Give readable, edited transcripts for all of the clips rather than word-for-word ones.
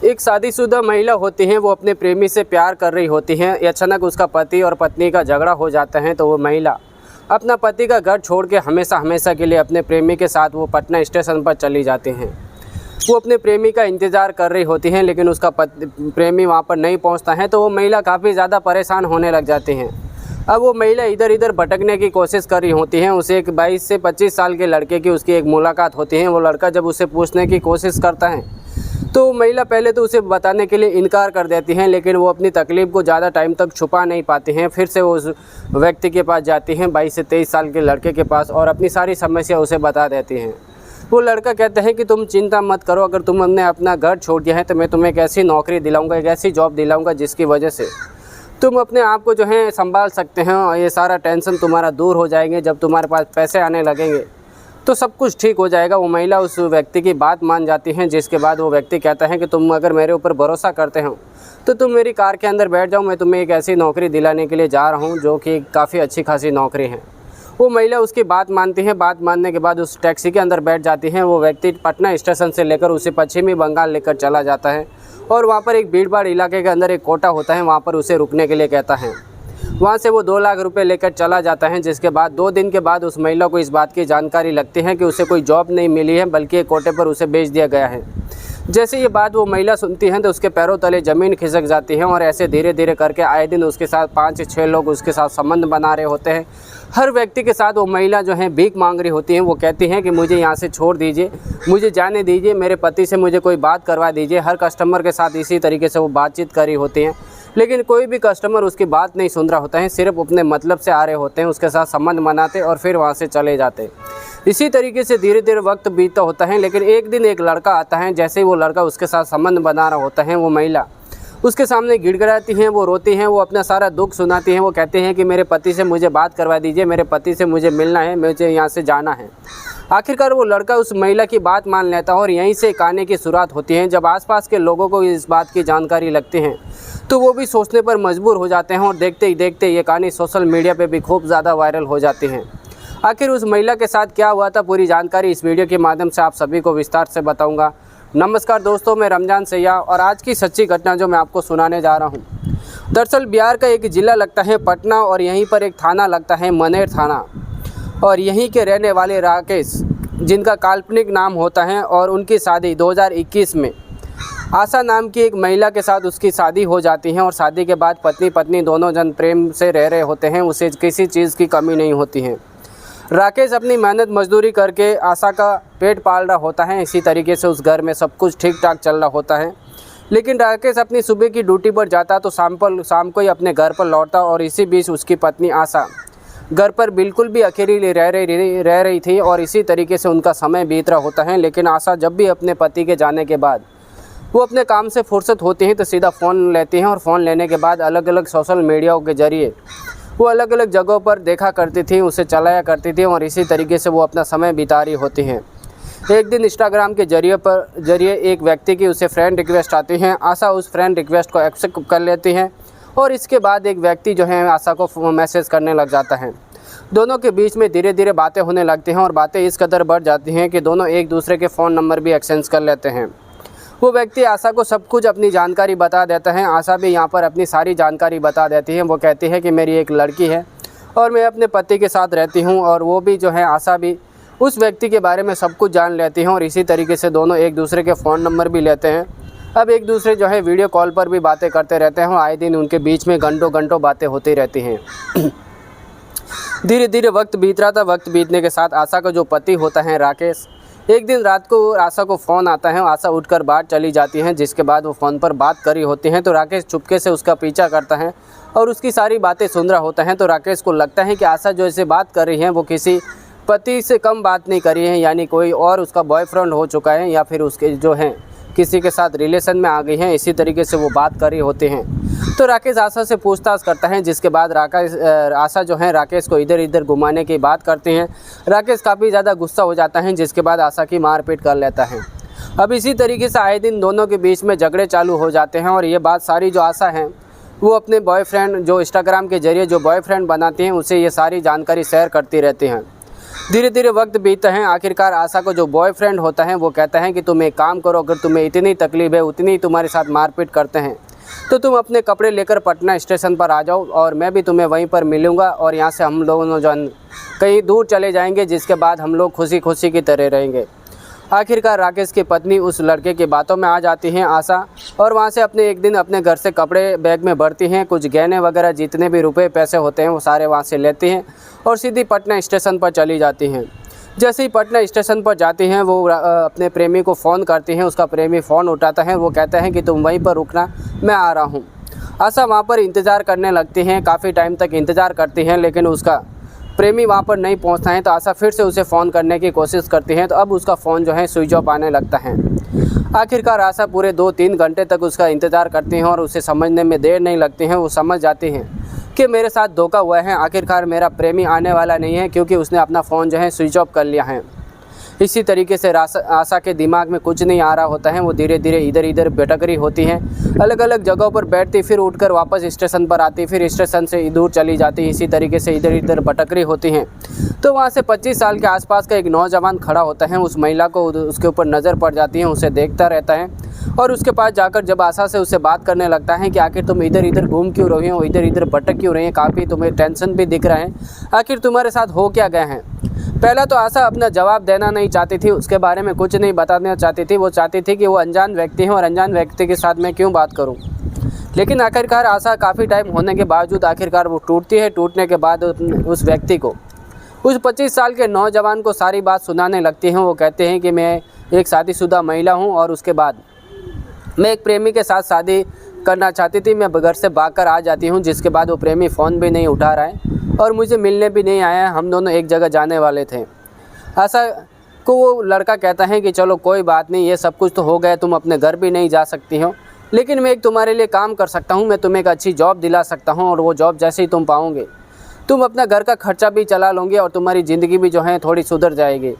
एक शादीशुदा महिला होती है, वो अपने प्रेमी से प्यार कर रही होती हैं। अचानक उसका पति और पत्नी का झगड़ा हो जाता है, तो वो महिला अपना पति का घर छोड़ के हमेशा हमेशा के लिए अपने प्रेमी के साथ वो पटना स्टेशन पर चली जाती हैं। वो अपने प्रेमी का इंतज़ार कर रही होती हैं, लेकिन उसका प्रेमी वहाँ पर नहीं पहुँचता है, तो वो महिला काफ़ी ज़्यादा परेशान होने लग जाती हैं। अब वो महिला इधर इधर भटकने की कोशिश कर रही होती हैं। उसे एक 22 से 25 साल के लड़के की उसकी एक मुलाकात होती है। वो लड़का जब उसे पूछने की कोशिश करता है, तो महिला पहले तो उसे बताने के लिए इनकार कर देती हैं, लेकिन वो अपनी तकलीफ़ को ज़्यादा टाइम तक छुपा नहीं पाती हैं। फिर से वो उस व्यक्ति के पास जाती हैं, 22 से 23 साल के लड़के के पास, और अपनी सारी समस्या उसे बता देती हैं। वो लड़का कहता है कि तुम चिंता मत करो, अगर तुमने अपना घर छोड़ दिया है तो मैं तुम्हें एक ऐसी नौकरी दिलाऊँगा, एक ऐसी जॉब दिलाऊँगा जिसकी वजह से तुम अपने आप को जो है संभाल सकते हैं, और ये सारा टेंशन तुम्हारा दूर हो जाएंगे। जब तुम्हारे पास पैसे आने लगेंगे तो सब कुछ ठीक हो जाएगा। वो महिला उस व्यक्ति की बात मान जाती हैं, जिसके बाद वो व्यक्ति कहता है कि तुम अगर मेरे ऊपर भरोसा करते हो तो तुम मेरी कार के अंदर बैठ जाओ, मैं तुम्हें एक ऐसी नौकरी दिलाने के लिए जा रहा हूँ जो कि काफ़ी अच्छी खासी नौकरी है। वो महिला उसकी बात मानती है। बात मानने के बाद उस टैक्सी के अंदर बैठ जाती हैं। वो व्यक्ति पटना स्टेशन से लेकर उसे पश्चिमी बंगाल लेकर चला जाता है, और वहाँ पर एक भीड़ भाड़ इलाके के अंदर एक कोटा होता है, वहाँ पर उसे रुकने के लिए कहता है। वहाँ से वो 2 लाख रुपए लेकर चला जाता है, जिसके बाद 2 दिन के बाद उस महिला को इस बात की जानकारी लगती है कि उसे कोई जॉब नहीं मिली है, बल्कि एक कोटे पर उसे बेच दिया गया है। जैसे ये बात वो महिला सुनती है तो उसके पैरों तले ज़मीन खिसक जाती है, और ऐसे धीरे धीरे करके आए दिन उसके साथ 5 से 6 लोग उसके साथ संबंध बना रहे होते हैं। हर व्यक्ति के साथ वो महिला जो है भीख मांग रही होती हैं। वो कहती हैं कि मुझे यहाँ से छोड़ दीजिए, मुझे जाने दीजिए, मेरे पति से मुझे कोई बात करवा दीजिए। हर कस्टमर के साथ इसी तरीके से वो बातचीत कर रही होती हैं, लेकिन कोई भी कस्टमर उसकी बात नहीं सुन रहा होता है, सिर्फ अपने मतलब से आ रहे होते हैं, उसके साथ संबंध बनाते और फिर वहाँ से चले जाते। इसी तरीके से धीरे धीरे वक्त बीतता होता है, लेकिन एक दिन एक लड़का आता है। जैसे ही वो लड़का उसके साथ संबंध बना रहा होता है, वो महिला उसके सामने गिड़गिड़ाती हैं, वो रोती हैं, वो अपना सारा दुख सुनाती हैं। वो कहते हैं कि मेरे पति से मुझे बात करवा दीजिए, मेरे पति से मुझे मिलना है, मुझे यहाँ से जाना है। आखिरकार वो लड़का उस महिला की बात मान लेता है, और यहीं से कहानी की शुरुआत होती है। जब आसपास के लोगों को इस बात की जानकारी लगती है तो वो भी सोचने पर मजबूर हो जाते हैं, और देखते ही देखते ये कहानी सोशल मीडिया पे भी खूब ज़्यादा वायरल हो जाती है। आखिर उस महिला के साथ क्या हुआ था, पूरी जानकारी इस वीडियो के माध्यम से आप सभी को विस्तार से बताऊंगा। नमस्कार दोस्तों, मैं रमजान सैया, और आज की सच्ची घटना जो मैं आपको सुनाने जा रहा हूँ, दरअसल बिहार का एक ज़िला लगता है पटना, और यहीं पर एक थाना लगता है मनेर थाना, और यहीं के रहने वाले राकेश, जिनका काल्पनिक नाम होता है, और उनकी शादी 2021 में आशा नाम की एक महिला के साथ उसकी शादी हो जाती है। और शादी के बाद पत्नी पत्नी दोनों जन प्रेम से रह रहे होते हैं, उसे किसी चीज़ की कमी नहीं होती है। राकेश अपनी मेहनत मजदूरी करके आशा का पेट पाल रहा होता है। इसी तरीके से उस घर में सब कुछ ठीक ठाक चल रहा होता है, लेकिन राकेश अपनी सुबह की ड्यूटी पर जाता तो शाम को ही अपने घर पर लौटता, और इसी बीच उसकी पत्नी आशा घर पर बिल्कुल भी अकेली रह रही थी, और इसी तरीके से उनका समय बीत रहा होता है। लेकिन आशा जब भी अपने पति के जाने के बाद वो अपने काम से फुर्सत होती हैं तो सीधा फ़ोन लेती हैं, और फ़ोन लेने के बाद अलग अलग सोशल मीडिया के ज़रिए वो अलग अलग जगहों पर देखा करती थी, उसे चलाया करती थी, और इसी तरीके से वो अपना समय बिता रही होती हैं। एक दिन इंस्टाग्राम के जरिए एक व्यक्ति की उसे फ्रेंड रिक्वेस्ट आती हैं। आशा उस फ्रेंड रिक्वेस्ट को एक्सेप्ट कर लेती हैं, और इसके बाद एक व्यक्ति जो है आशा को मैसेज करने लग जाता है। दोनों के बीच में धीरे धीरे बातें होने लगती हैं, और बातें इस कदर बढ़ जाती हैं कि दोनों एक दूसरे के फ़ोन नंबर भी एक्सचेंज कर लेते हैं। वो व्यक्ति आशा को सब कुछ अपनी जानकारी बता देता है। आशा भी यहाँ पर अपनी सारी जानकारी बता देती है। वो कहती है कि मेरी एक लड़की है और मैं अपने पति के साथ रहती हूँ, और वो भी जो है आशा भी उस व्यक्ति के बारे में सब कुछ जान लेती हैं, और इसी तरीके से दोनों एक दूसरे के फ़ोन नंबर भी लेते हैं। अब एक दूसरे जो है वीडियो कॉल पर भी बातें करते रहते हैं, और आए दिन उनके बीच में घंटों घंटों बातें होती रहती हैं। धीरे धीरे वक्त बीत रहा था। वक्त बीतने के साथ आशा का जो पति होता है राकेश, एक दिन रात को आशा को फ़ोन आता है। आशा उठकर बाहर चली जाती हैं, जिसके बाद वो फ़ोन पर बात कर रही होती हैं, तो राकेश चुपके से उसका पीछा करता है और उसकी सारी बातें सुन रहा होता है। तो राकेश को लगता है कि आशा जो ऐसे बात कर रही है वो किसी पति से कम बात नहीं कर रही है, यानी कोई और उसका बॉयफ्रेंड हो चुका है, या फिर उसके जो हैं किसी के साथ रिलेशन में आ गई हैं। इसी तरीके से वो बात कर रही होते हैं। तो राकेश आशा से पूछताछ करता है, जिसके बाद आशा जो है राकेश को इधर इधर घुमाने की बात करते हैं। राकेश काफ़ी ज़्यादा गुस्सा हो जाता है, जिसके बाद आशा की मारपीट कर लेता है। अब इसी तरीके से आए दिन दोनों के बीच में झगड़े चालू हो जाते हैं, और ये बात सारी जो आशा है वो अपने बॉयफ्रेंड जो इंस्टाग्राम के जरिए जो बॉयफ्रेंड बनाती हैं उसे ये सारी जानकारी शेयर करती रहती हैं। धीरे धीरे वक्त बीतता है। आखिरकार आशा को जो बॉयफ्रेंड होता है वो कहता है कि तुम एक काम करो, अगर तुम्हें इतनी तकलीफ है, उतनी तुम्हारे साथ मारपीट करते हैं, तो तुम अपने कपड़े लेकर पटना स्टेशन पर आ जाओ और मैं भी तुम्हें वहीं पर मिलूँगा और यहाँ से हम लोग जो कहीं दूर चले जाएंगे, जिसके बाद हम लोग खुशी खुशी की तरह रहेंगे। आखिरकार राकेश की पत्नी उस लड़के की बातों में आ जाती हैं आशा, और वहाँ से एक दिन अपने घर से कपड़े बैग में भरती हैं, कुछ गहने वगैरह जितने भी रुपए पैसे होते हैं वो सारे वहाँ से लेती हैं और सीधी पटना स्टेशन पर चली जाती हैं। जैसे ही पटना स्टेशन पर जाती हैं वो अपने प्रेमी को फ़ोन करती हैं। उसका प्रेमी फ़ोन उठाता है, वो कहता है कि तुम वहीं पर रुकना, मैं आ रहा हूँ। आशा वहाँ पर इंतज़ार करने लगती हैं, काफ़ी टाइम तक इंतज़ार करती हैं, लेकिन उसका प्रेमी वहाँ पर नहीं पहुँचता है। तो आशा फिर से उसे फ़ोन करने की कोशिश करती हैं, तो अब उसका फ़ोन जो है स्विच ऑफ आने लगता है। आखिरकार आशा पूरे 2-3 घंटे तक उसका इंतज़ार करती हैं और उसे समझने में देर नहीं लगती है। वो समझ जाती हैं कि मेरे साथ धोखा हुआ है, आखिरकार मेरा प्रेमी आने वाला नहीं है, क्योंकि उसने अपना फ़ोन जो है स्विच ऑफ कर लिया है। इसी तरीके से आशा के दिमाग में कुछ नहीं आ रहा होता है। वो धीरे धीरे इधर इधर भटक रही होती हैं, अलग अलग जगहों पर बैठती, फिर उठकर वापस स्टेशन पर आती, फिर स्टेशन से दूर चली जाती। इसी तरीके से इधर इधर भटक रही होती हैं। तो वहाँ से 25 साल के आसपास का एक नौजवान खड़ा होता है। उस महिला को उसके ऊपर नज़र पड़ जाती है, उसे देखता रहता है और उसके पास जाकर जब आशा से उससे बात करने लगता है कि आखिर तुम इधर इधर घूम क्यों रही हो, इधर इधर भटक क्यों रही हैं, काफ़ी तुम्हें टेंशन भी दिख रहा है, आखिर तुम्हारे साथ हो क्या गए हैं। पहला तो आशा अपना जवाब देना नहीं चाहती थी, उसके बारे में कुछ नहीं बताना चाहती थी। वो चाहती थी कि वो अनजान व्यक्ति हैं और अनजान व्यक्ति के साथ मैं क्यों बात करूं। लेकिन आखिरकार आशा काफ़ी टाइम होने के बावजूद आखिरकार वो टूटती है। टूटने के बाद उस व्यक्ति को, उस 25 साल के नौजवान को सारी बात सुनाने लगती हैं। वो कहते हैं कि मैं एक शादीशुदा महिला हूँ और उसके बाद मैं एक प्रेमी के साथ शादी करना चाहती थी। मैं घर से भागकर आ जाती हूँ, जिसके बाद वो प्रेमी फ़ोन भी नहीं उठा रहा है और मुझे मिलने भी नहीं आया है। हम दोनों एक जगह जाने वाले थे। आशा को वो लड़का कहता है कि चलो कोई बात नहीं, ये सब कुछ तो हो गया, तुम अपने घर भी नहीं जा सकती हो, लेकिन मैं एक तुम्हारे लिए काम कर सकता हूँ, मैं तुम्हें एक अच्छी जॉब दिला सकता हूँ और वो जॉब जैसे ही तुम पाओगे तुम अपना घर का खर्चा भी चला लोगे और तुम्हारी ज़िंदगी भी जो है थोड़ी सुधर जाएगी।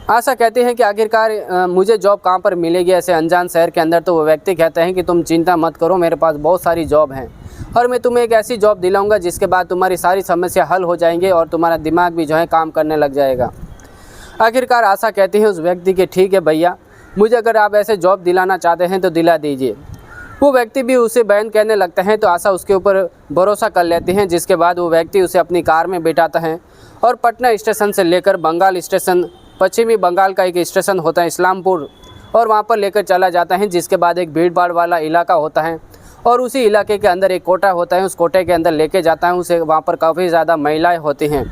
आशा कहती है कि आखिरकार मुझे जॉब कहाँ पर मिलेगी ऐसे अनजान शहर के अंदर। तो वो व्यक्ति कहता है कि तुम चिंता मत करो, मेरे पास बहुत सारी जॉब हैं और मैं तुम्हें एक ऐसी जॉब दिलाऊंगा जिसके बाद तुम्हारी सारी समस्या हल हो जाएंगे और तुम्हारा दिमाग भी जो है काम करने लग जाएगा। आखिरकार आशा कहती है उस व्यक्ति के ठीक है भैया, मुझे अगर आप ऐसे जॉब दिलाना चाहते हैं तो दिला दीजिए। वो व्यक्ति भी उसे बयान कहने लगता है, तो आशा उसके ऊपर भरोसा कर लेती हैं। जिसके बाद वो व्यक्ति उसे अपनी कार में बिठाता है और पटना स्टेशन से लेकर बंगाल स्टेशन, पश्चिमी बंगाल का एक स्टेशन होता है इस्लामपुर, और वहाँ पर लेकर चला जाता है। जिसके बाद एक भीड़ भाड़ वाला इलाका होता है और उसी इलाके के अंदर एक कोटा होता है, उस कोटे के अंदर लेके जाता है उसे। वहाँ पर काफ़ी ज़्यादा महिलाएं होती हैं।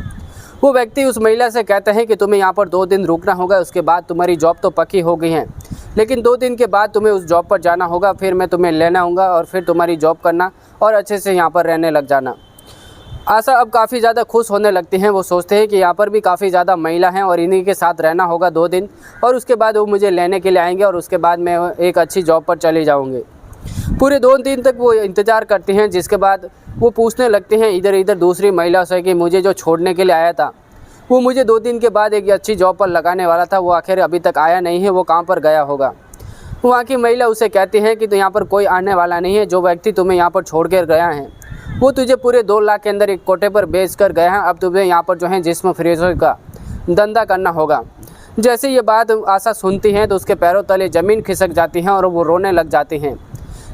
वो व्यक्ति उस महिला से कहता है कि तुम्हें यहाँ पर 2 दिन रुकना होगा, उसके बाद तुम्हारी जॉब तो पक्की हो गई है, लेकिन 2 दिन के बाद तुम्हें उस जॉब पर जाना होगा, फिर मैं तुम्हें लेना आऊँगा और फिर तुम्हारी जॉब करना और अच्छे से यहाँ पर रहने लग जाना। आशा अब काफ़ी ज़्यादा खुश होने लगती हैं। वो सोचते हैं कि यहाँ पर भी काफ़ी ज़्यादा महिला हैं और इन्हीं के साथ रहना होगा 2 दिन, और उसके बाद वो मुझे लेने के लिए आएंगे और उसके बाद मैं एक अच्छी जॉब पर चली जाऊँगी। पूरे 2 दिन तक वो इंतज़ार करती हैं। जिसके बाद वो पूछने लगते हैं इधर इधर दूसरी महिला से कि मुझे जो छोड़ने के लिए आया था वो मुझे 2 दिन के बाद एक अच्छी जॉब पर लगाने वाला था, वो आखिर अभी तक आया नहीं है, वो कहाँ पर गया होगा। वहाँ की महिला उसे कहती हैं कि तो यहाँ पर कोई आने वाला नहीं है, जो व्यक्ति तुम्हें यहाँ पर छोड़ कर गया है वो तुझे पूरे 2 लाख के अंदर एक कोटे पर बेच कर गया है। अब तुम्हें यहाँ पर जो है जिस्म फरोशी का धंधा करना होगा। जैसे ये बात आशा सुनती हैं तो उसके पैरों तले ज़मीन खिसक जाती हैं और वो रोने लग जाती हैं,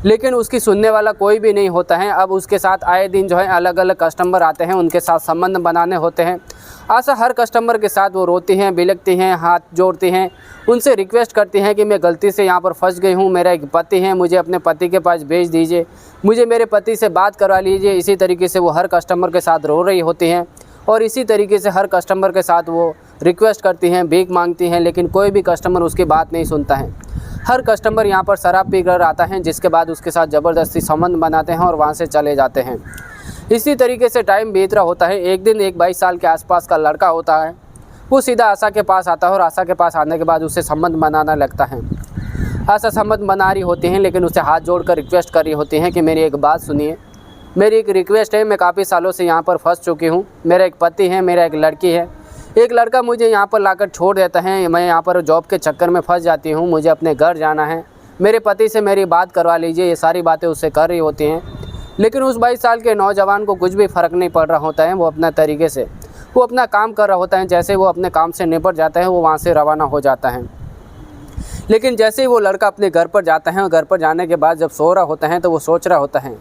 लेकिन उसकी सुनने वाला कोई भी नहीं होता है। अब उसके साथ आए दिन जो है अलग अलग कस्टमर आते हैं, उनके साथ संबंध बनाने होते हैं। आशा हर कस्टमर के साथ वो रोती हैं, बिलखती हैं, हाथ जोड़ती हैं, उनसे रिक्वेस्ट करती हैं कि मैं गलती से यहाँ पर फंस गई हूँ, मेरा एक पति है, मुझे अपने पति के पास भेज दीजिए, मुझे मेरे पति से बात करवा लीजिए। इसी तरीके से वो हर कस्टमर के साथ रो रही होती हैं और इसी तरीके से हर कस्टमर के साथ वो रिक्वेस्ट करती हैं, भीख मांगती हैं, लेकिन कोई भी कस्टमर उसकी बात नहीं सुनता है। हर कस्टमर यहाँ पर शराब पीकर आता है, जिसके बाद उसके साथ ज़बरदस्ती संबंध बनाते हैं और वहाँ से चले जाते हैं। इसी तरीके से टाइम बीत रहा होता है। एक दिन एक 22 साल के आसपास का लड़का होता है, वो सीधा आशा के पास आता है और आशा के पास आने के बाद उससे संबंध बनाना लगता है। आशा संबंध बना रही होती हैं, लेकिन उसे हाथ जोड़कर रिक्वेस्ट कर रही होती हैं कि मेरी एक बात सुनिए, मेरी एक रिक्वेस्ट है, मैं काफ़ी सालों से यहाँ पर फंस चुकी हूँ, मेरा एक पति है, मेरा एक लड़की है, एक लड़का मुझे यहाँ पर लाकर छोड़ देता है, मैं यहाँ पर जॉब के चक्कर में फंस जाती हूँ, मुझे अपने घर जाना है, मेरे पति से मेरी बात करवा लीजिए। ये सारी बातें उससे कर रही होती हैं, लेकिन उस 22 साल के नौजवान को कुछ भी फ़र्क नहीं पड़ रहा होता है। वो अपना तरीके से वो अपना काम कर रहा होता है। जैसे वो अपने काम से निपट जाता है वो वहाँ से रवाना हो जाता है। लेकिन जैसे ही वो लड़का अपने घर पर जाता है और घर पर जाने के बाद जब सो रहा होता है तो वो सोच रहा होता है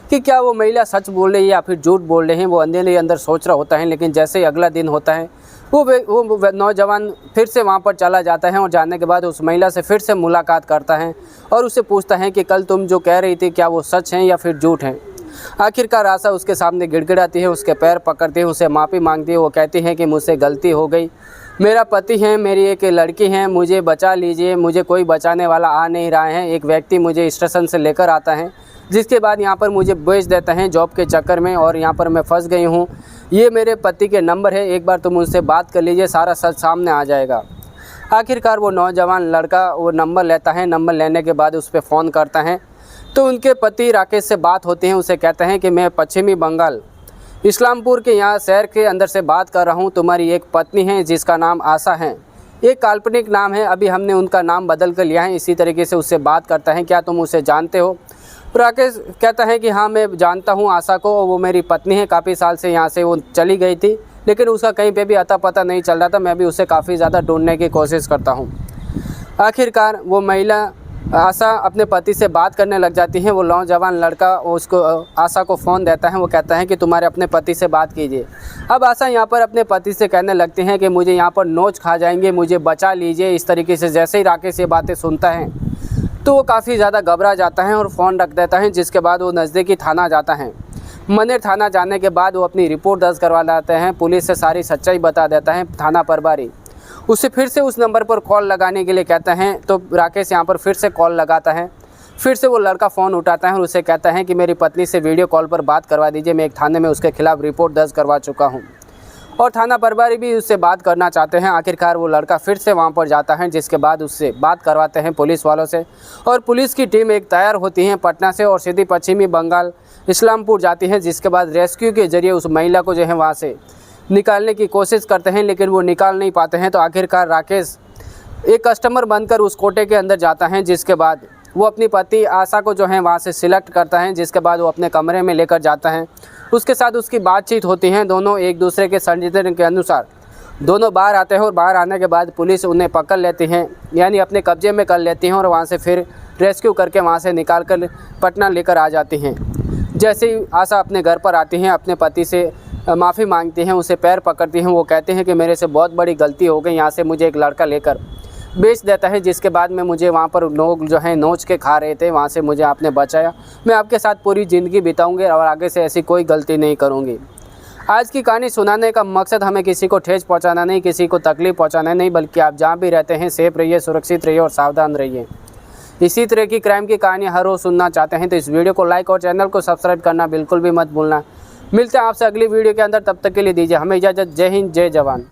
कि क्या वो महिला सच बोल रही है या फिर झूठ बोल रहे हैं। वो अंधेरे अंदर सोच रहा होता है। लेकिन जैसे ही अगला दिन होता है वो नौजवान फिर से वहाँ पर चला जाता है और जाने के बाद उस महिला से फिर से मुलाकात करता है और उससे पूछता है कि कल तुम जो कह रही थी क्या वो सच हैं या फिर झूठ हैं। आखिरकार आशा उसके सामने गिड़गिड़ाती है, उसके पैर पकड़ती है, उसे माफ़ी मांगती है। वो कहती है कि मुझसे गलती हो गई, मेरा पति है, मेरी एक लड़की है, मुझे बचा लीजिए, मुझे कोई बचाने वाला आ नहीं रहा है। एक व्यक्ति मुझे स्टेशन से लेकर आता है जिसके बाद यहाँ पर मुझे बेच देता है जॉब के चक्कर में और यहाँ पर मैं फंस गई हूँ। ये मेरे पति के नंबर है, एक बार तुम उनसे बात कर लीजिए, सारा सच सामने आ जाएगा। आखिरकार वो नौजवान लड़का वो नंबर लेता है। नंबर लेने के बाद उस पर फ़ोन करता है तो उनके पति राकेश से बात होती है। उसे कहते हैं कि मैं पश्चिमी बंगाल इस्लामपुर के यहाँ शहर के अंदर से बात कर रहा हूँ। तुम्हारी एक पत्नी है जिसका नाम आशा है, एक काल्पनिक नाम है, अभी हमने उनका नाम बदल कर लिया है। इसी तरीके से उससे बात करता है, क्या तुम उसे जानते हो? राकेश कहता है कि हाँ मैं जानता हूँ आशा को, वो मेरी पत्नी है, काफ़ी साल से यहाँ से वो चली गई थी लेकिन उसका कहीं पे भी अता पता नहीं चल रहा था। मैं भी उसे काफ़ी ज़्यादा ढूंढने की कोशिश करता हूँ। आखिरकार वो महिला आशा अपने पति से बात करने लग जाती है। वो नौजवान लड़का उसको आशा को फ़ोन देता है। वो कहता है कि तुम्हारे अपने पति से बात कीजिए। अब आशा यहाँ पर अपने पति से कहने लगती हैं कि मुझे यहाँ पर नोच खा जाएंगे, मुझे बचा लीजिए। इस तरीके से जैसे ही राकेश ये बातें सुनता है तो वो काफ़ी ज़्यादा घबरा जाता है और फ़ोन रख देता है। जिसके बाद वो नज़दीकी थाना जाता है। मनेर थाना जाने के बाद वो अपनी रिपोर्ट दर्ज करवा लाते हैं। पुलिस से सारी सच्चाई बता देता है। थाना प्रभारी उसे फिर से उस नंबर पर कॉल लगाने के लिए कहते हैं तो राकेश यहाँ पर फिर से कॉल लगाता है। फिर से वो लड़का फ़ोन उठाता है और उसे कहता है कि मेरी पत्नी से वीडियो कॉल पर बात करवा दीजिए, मैं एक थाने में उसके खिलाफ़ रिपोर्ट दर्ज करवा चुका हूँ। और थाना प्रभारी भी उससे बात करना चाहते हैं। आखिरकार वो लड़का फिर से वहाँ पर जाता है, जिसके बाद उससे बात करवाते हैं पुलिस वालों से। और पुलिस की टीम एक तैयार होती है पटना से और सीधी पश्चिमी बंगाल इस्लामपुर जाती है। जिसके बाद रेस्क्यू के जरिए उस महिला को जो है वहाँ से निकालने की कोशिश करते हैं लेकिन वो निकाल नहीं पाते हैं। तो आखिरकार राकेश एक कस्टमर बनकर उस कोटे के अंदर जाता है। जिसके बाद वो अपनी पति आशा को जो है वहाँ से सिलेक्ट करता है। जिसके बाद वो अपने कमरे में लेकर जाता है। उसके साथ उसकी बातचीत होती है। दोनों एक दूसरे के संजीदन के अनुसार दोनों बाहर आते हैं और बाहर आने के बाद पुलिस उन्हें पकड़ लेती है, यानी अपने कब्जे में कर लेती हैं और वहाँ से फिर रेस्क्यू करके वहाँ से निकाल कर पटना लेकर आ जाती हैं। जैसे ही आशा अपने घर पर आती हैं अपने पति से माफ़ी मांगती हैं, उसे पैर पकड़ती हैं। वो कहते हैं कि मेरे से बहुत बड़ी गलती हो गई, यहाँ से मुझे एक लड़का लेकर बेच देता है। जिसके बाद में मुझे वहाँ पर लोग जो हैं नोच के खा रहे थे, वहाँ से मुझे आपने बचाया। मैं आपके साथ पूरी ज़िंदगी बिताऊंगी और आगे से ऐसी कोई गलती नहीं करूँगी। आज की कहानी सुनाने का मकसद हमें किसी को ठेस पहुँचाना नहीं, किसी को तकलीफ़ पहुँचाना नहीं, बल्कि आप जहाँ भी रहते हैं सेफ रहिए, सुरक्षित रहिए और सावधान रहिए। इसी तरह की क्राइम की कहानी हर रोज़ सुनना चाहते हैं तो इस वीडियो को लाइक और चैनल को सब्सक्राइब करना बिल्कुल भी मत भूलना। मिलते हैं आपसे अगली वीडियो के अंदर, तब तक के लिए दीजिए हमें इजाज़त। जय हिंद, जय जवान।